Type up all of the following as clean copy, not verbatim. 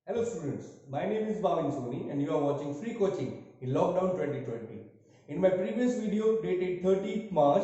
Hello students, my name is Bhavin Soni and you are watching free coaching in lockdown 2020. In my previous video dated 30th March,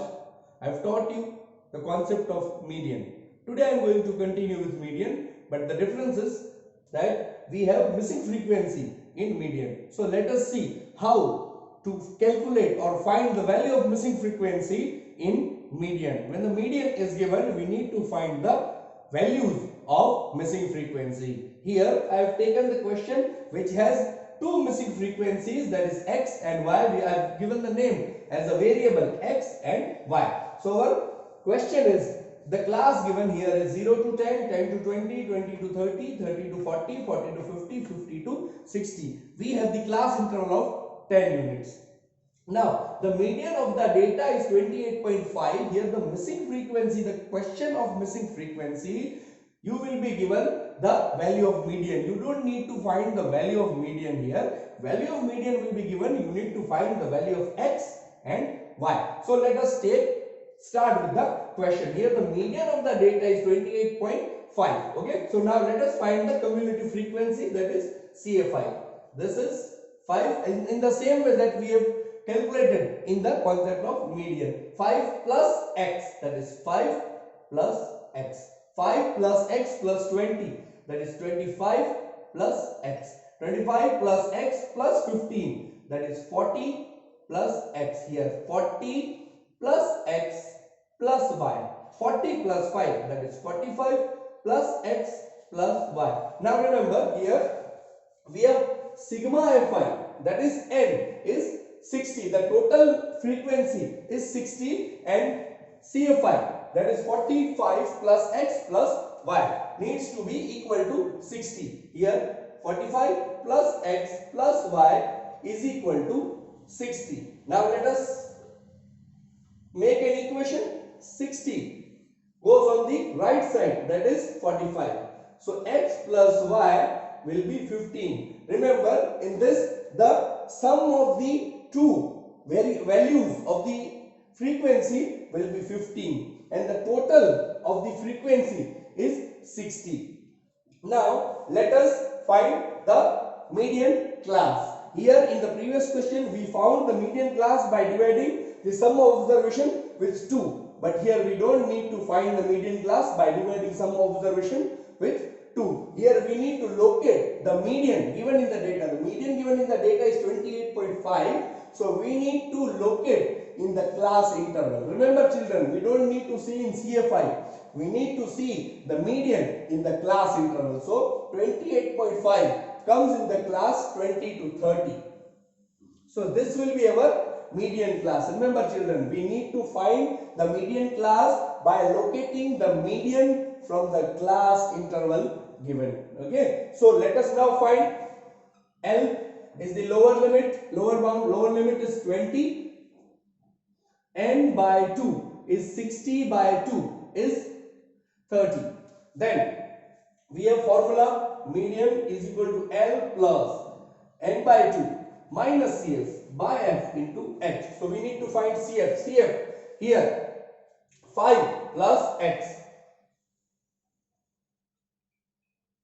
I have taught you the concept of median. Today I am going to continue with median, but the difference is that we have missing frequency in median. So let us see how to calculate or find the value of missing frequency in median. When the median is given, we need to find the values of missing frequency. Here I have taken the question which has two missing frequencies, that is x and y. We have given the name as a variable x and y. So our question is, the class given here is 0 to 10, 10 to 20, 20 to 30, 30 to 40, 40 to 50, 50 to 60. We have the class interval of 10 units. Now, the median of the data is 28.5. Here the missing frequency, the question of missing frequency, you will be given the value of median. You don't need to find the value of median here. Value of median will be given. You need to find the value of x and y. So, let us start with the question. Here the median of the data is 28.5. Okay. So, now let us find the cumulative frequency, that is CFI. This is 5 in the same way that we have calculated in the concept of median. 5 plus x, that is 5 plus x. 5 plus x plus 20, that is 25 plus x. 25 plus x plus 15, that is 40 plus x. Here 40 plus x plus y. 40 plus 5, that is 45 plus x plus y. Now remember, here we have sigma fi, that is n, is 60. The total frequency is 60 and CFI, that is 45 plus x plus y, needs to be equal to 60. Here 45 plus x plus y is equal to 60. Now let us make an equation. 60 goes on the right side, that is 45. So x plus y will be 15. Remember, in this the sum of the two values of the frequency will be 15 and the total of the frequency is 60. Now let us find the median class. Here in the previous question we found the median class by dividing the sum of observation with 2. But here we don't need to find the median class by dividing sum of observation with 2. Here we need to locate the median given in the data. The median given in the data is 28.5. So we need to locate in the class interval. Remember children, we don't need to see in CFI. We need to see the median in the class interval. So 28.5 comes in the class 20 to 30. So this will be our median class. Remember children, we need to find the median class by locating the median from the class interval given. Okay. So let us now find L is the lower limit, lower bound, lower limit is 20. N by 2 is 60 by 2 is 30. Then we have formula median is equal to L plus N by 2 minus CF by F into H. So we need to find CF. CF here 5 plus X.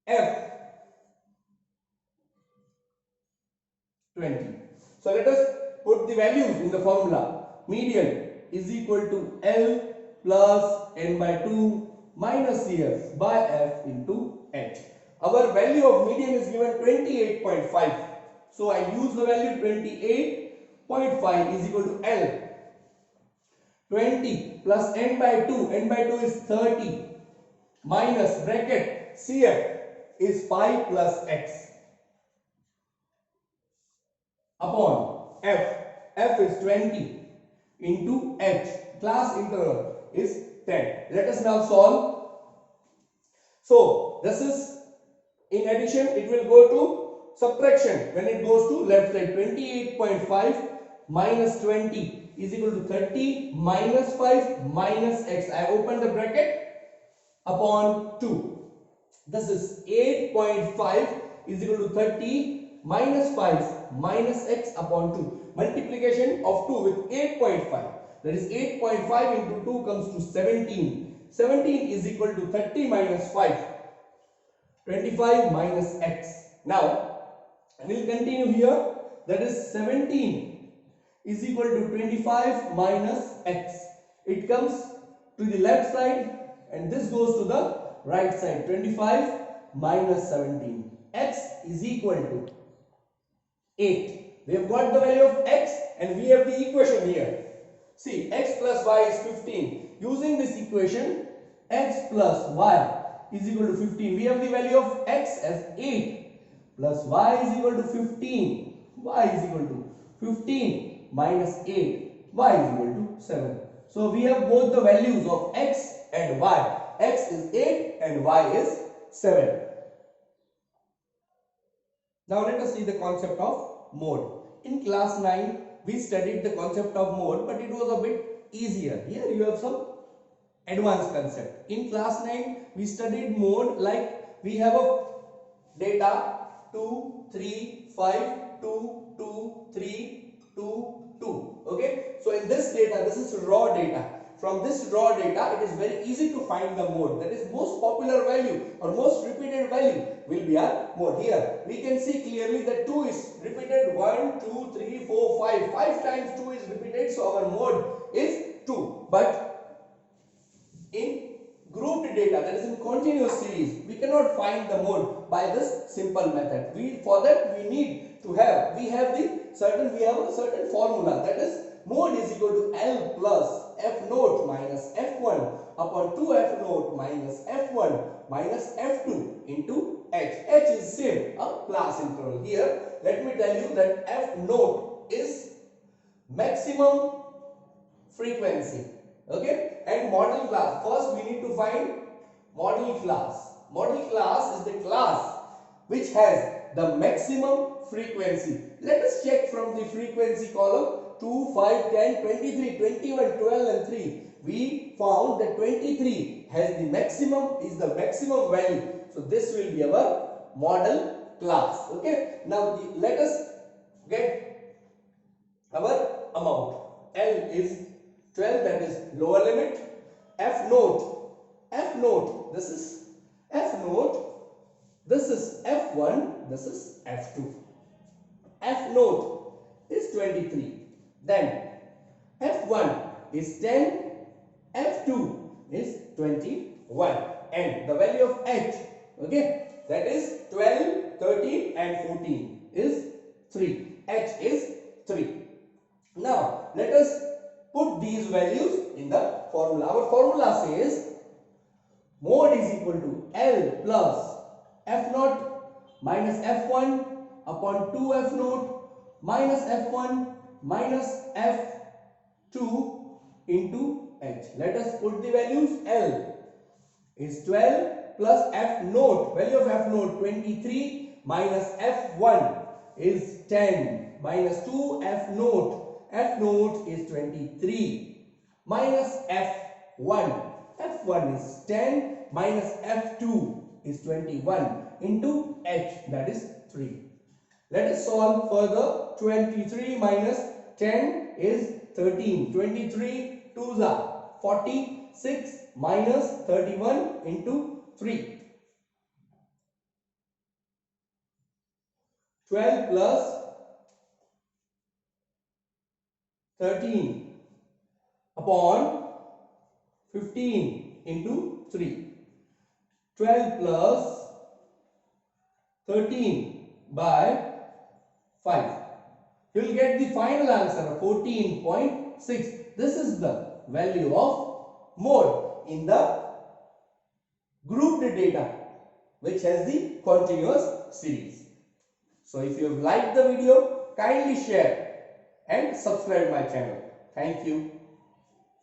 F 20. So let us put the values in the formula. Median is equal to L plus N by 2 minus CF by F into H. Our value of median is given 28.5. So I use the value 28.5 is equal to L. 20 plus N by 2. N by 2 is 30 minus bracket CF is 5 plus X upon F. F is 20 into H. Class interval is 10. Let us now solve. So this is, in addition it will go to subtraction when it goes to left side. 28.5 minus 20 is equal to 30 minus 5 minus X. I open the bracket upon 2. This is 8.5 is equal to 30 minus 5 minus X upon 2. Multiplication of 2 with 8.5. That is 8.5 into 2 comes to 17. 17 is equal to 30 minus 5. 25 minus X. Now, we'll continue here. That is 17 is equal to 25 minus x. It comes to the left side and this goes to the right side. 25 minus 17. X is equal to 8. We have got the value of x and we have the equation here. See, x plus y is 15. Using this equation, x plus y is equal to 15. We have the value of x as 8 plus y is equal to 15. Y is equal to 15 minus 8. Y is equal to 7. So we have both the values of x and y. X is 8 and y is 7. Now let us see the concept of mode. In class 9, we studied the concept of mode, but it was a bit easier. Here you have some advanced concept. In class 9, we studied mode like we have a data 2, 3, 5, 2, 2, 3, 2, 2. Okay. So in this data, this is raw data. From this raw data, it is very easy to find the mode. That is most popular value or most repeated value will be our mode. Here we can see clearly that 2 is repeated 1, 2, 3, 4, 5. 5 times 2 is repeated, so our mode is 2. But in grouped data, that is in continuous series, we cannot find the mode by this simple method. For that we need to have we have a certain formula, that is mode is equal to L plus F naught minus F1 upon 2 F naught minus F1 minus F2 into H. H is same, a class interval. Here let me tell you that F naught is maximum frequency. Okay, and model class. First we need to find model class. Model class is the class which has the maximum frequency. Let us check from the frequency column 2, 5, 10, 23, 21, 12 and 3. We found that 23 has the maximum value. So this will be our model class. Okay. Now let us get our amount. L is 12, that is lower limit. F naught, this is F naught, this is F1, this is F2. F naught is 23. Then F1 is 10, F2 is 21, and the value of H, okay, that is 12, 13 and 14 is 3. H is 3. Now let us put these values in the formula. Our formula says mode is equal to L plus F naught minus F1 upon 2 F naught minus F1 minus F2 into H. Let us put the values. L is 12 plus F naught, value of F naught 23 minus F1 is 10 minus 2 F naught. F naught is 23 minus F1. F1 is 10 minus F2 is 21 into H, that is 3. Let us solve further. 23 minus 10 is 13. 23 2s are 46 minus 31 into 3. 12 plus 13 upon 15 into 3. 12 plus 13 by 5. You will get the final answer 14.6. This is the value of mode in the grouped data which has the continuous series. So if you have liked the video, kindly share and subscribe my channel. Thank you.